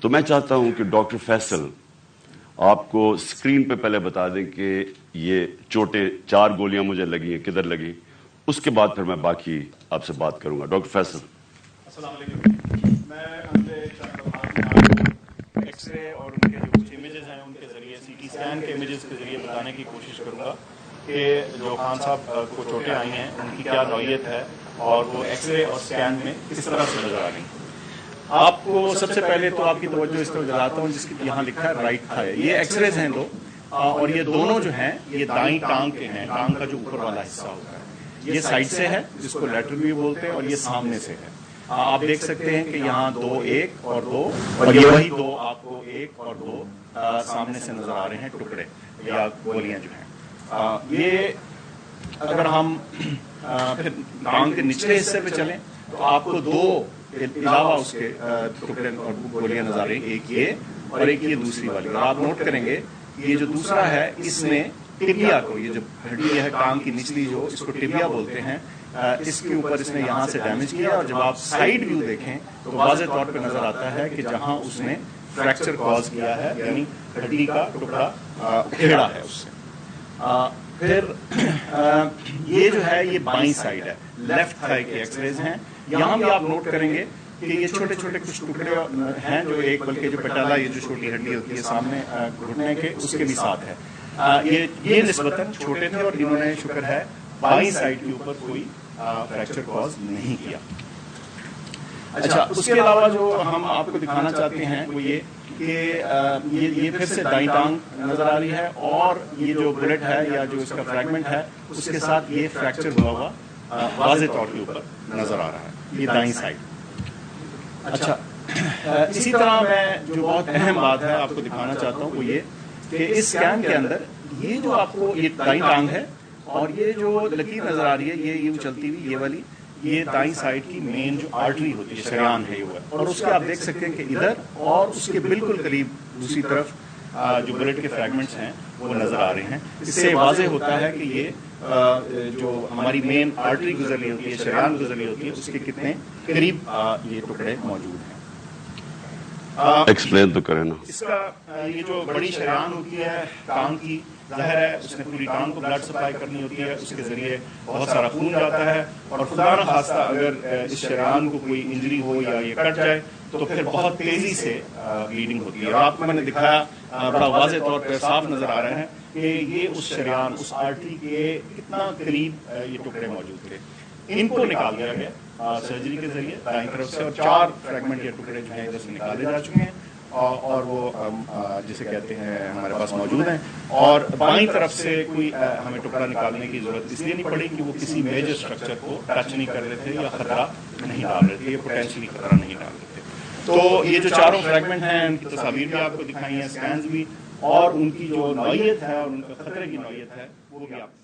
تو میں چاہتا ہوں کہ ڈاکٹر فیصل آپ کو اسکرین پہ پہلے بتا دیں کہ یہ چوٹیں 4 گولیاں مجھے لگی ہیں کدھر لگی، اس کے بعد پھر میں باقی آپ سے بات کروں گا. ڈاکٹر فیصل. السلام علیکم. میں اگلے چند لمحات میں آپ کو ایکس رے اور ان کے جو کچھ امیجز ہیں ان کے ذریعے سی ٹی اسکین کے امیجز کے ذریعے بتانے کی کوشش کروں گا کہ جو خان صاحب کو چوٹیں آئی ہیں ان کی کیا نوعیت ہے اور وہ ایکس رے اور اسکین میں کس طرح سے نظر آ رہی ہیں. آپ کو سب سے پہلے تو آپ کی توجہ اس طرف دلاتا ہوں جس کی یہاں لکھا ہے رائٹ تھائی. یہ ایکس ریز ہیں دو اور یہ دونوں جو ہیں یہ دائیں ٹانگ کے ہیں. ٹانگ کا جو اوپر والا حصہ ہوتا ہے یہ سائڈ سے ہے جس کو لیٹرل بھی بولتے ہیں اور یہ سامنے سے ہے. آپ دیکھ سکتے ہیں کہ یہاں 2 1 اور 2 اور یہ وہی 2 آپ کو 1 اور 2 سامنے سے نظر آ رہے ہیں ٹکڑے یا گولیاں جو ہیں. یہ اگر ہم پھر ٹانگ کے نچلے حصے پہ چلیں تو آپ کو 2 علاوہ اس کے ٹکڑے اور گولیاں نظر آ رہی ہیں، ایک یہ اور ایک یہ دوسری والی. اور آپ نوٹ کریں گے یہ جو دوسرا ہے اس نے ٹبیا کو، یہ جو ہڈی ہے ٹانگ کی نچلی جو اس کو ٹبیا بولتے ہیں، اس کے اوپر اس نے یہاں سے ڈیمیج کیا. اور جب آپ سائیڈ ویو دیکھیں تو واضح طور پہ نظر آتا ہے کہ جہاں اس نے فریکچر کاز کیا ہے یعنی ہڈی کا ٹکڑا کھیڑا ہے اس سے. پھر یہ جو ہے یہ بائیں سائیڈ ہے، لیفٹ تھائی کے ایکس ریز ہیں. یہاں بھی آپ نوٹ کریں گے کہ یہ چھوٹے چھوٹے کچھ ٹکڑے ہیں جو ایک بلکہ جو پٹالا یہ جو چھوٹی ہڈی ہوتی ہے سامنے گھٹنے کے اس کے بھی ساتھ ہے. یہ نسبتاً چھوٹے تھے اور انہوں نے شکر ہے بائیں سائڈ کے اوپر کوئی فریکچر کاز نہیں کیا. اچھا، اس کے علاوہ جو ہم آپ کو دکھانا چاہتے ہیں وہ یہ کہ یہ پھر سے دائیں ٹانگ نظر آ رہی ہے اور یہ جو بلٹ ہے یا جو اس کا فریگمنٹ ہے اس کے ساتھ یہ فریکچر ہوا ہوا واضح طور کے اوپر نظر آ رہا ہے. یہ دائیں سائڈ. اچھا، اسی طرح میں جو بہت اہم بات ہے آپ کو دکھانا چاہتا ہوں وہ یہ کہ اس اسکین کے اندر یہ جو آپ کو یہ دائیں ٹانگ ہے اور یہ جو لکیر نظر آ رہی ہے یہ یوں چلتی ہوئی یہ والی یہ دائیں سائڈ کی مین جو آرٹری ہوتی ہے شریان ہے یہ، اور اس کے آپ دیکھ سکتے ہیں کہ ادھر اور اس کے بالکل قریب دوسری طرف جو بلٹ کے فریگمنٹس ہیں وہ نظر آ رہے ہیں. اس سے واضح ہوتا ہے کہ یہ جو ہماری مین آرٹری گزری ہوتی ہے شریان گزری ہوتی ہے اس کے کتنے قریب یہ ٹکڑے موجود ہیں. ایکسپلین تو کریں نا. اس کا یہ جو بڑی شریان ہوتی ہے ٹانگ کی، ظاہر ہے اس نے پوری ٹانگ کو بلڈ سپلائی کرنی ہوتی ہے، اس کے ذریعے بہت سارا خون جاتا ہے اور خدا نہ خواستہ اگر اس شریان کو کوئی انجری ہو یا یہ کٹ جائے تو پھر بہت تیزی سے بلیڈنگ ہوتی ہے. اور آپ کو میں نے دکھایا بڑا واضح طور پہ صاف نظر آ رہے ہیں کہ یہ اس شریان اس آرٹری کے کتنا قریب یہ ٹکڑے موجود تھے. ان کو نکال دیا گیا سرجری کے ذریعے دائیں طرف سے اور 4 فریگمنٹ یا ٹکڑے جو ہیں ادھر سے نکالے جا چکے ہیں اور وہ جسے کہتے ہیں ہمارے پاس موجود ہیں. اور بائیں طرف سے کوئی ہمیں ٹکڑا نکالنے کی ضرورت اس لیے نہیں پڑی کہ وہ کسی میجر اسٹرکچر کو ٹچ نہیں کر رہے تھے یا خطرہ نہیں ڈال رہے تھے، یہ پوٹینشلی خطرہ نہیں ڈال رہے تھے. تو یہ جو 4 فریگمنٹ ہیں ان کی تصاویر بھی آپ کو دکھائی ہیں، اسکینز بھی، اور ان کی جو نوعیت ہے اور ان کا خطرے کی نوعیت ہے وہ بھی آپ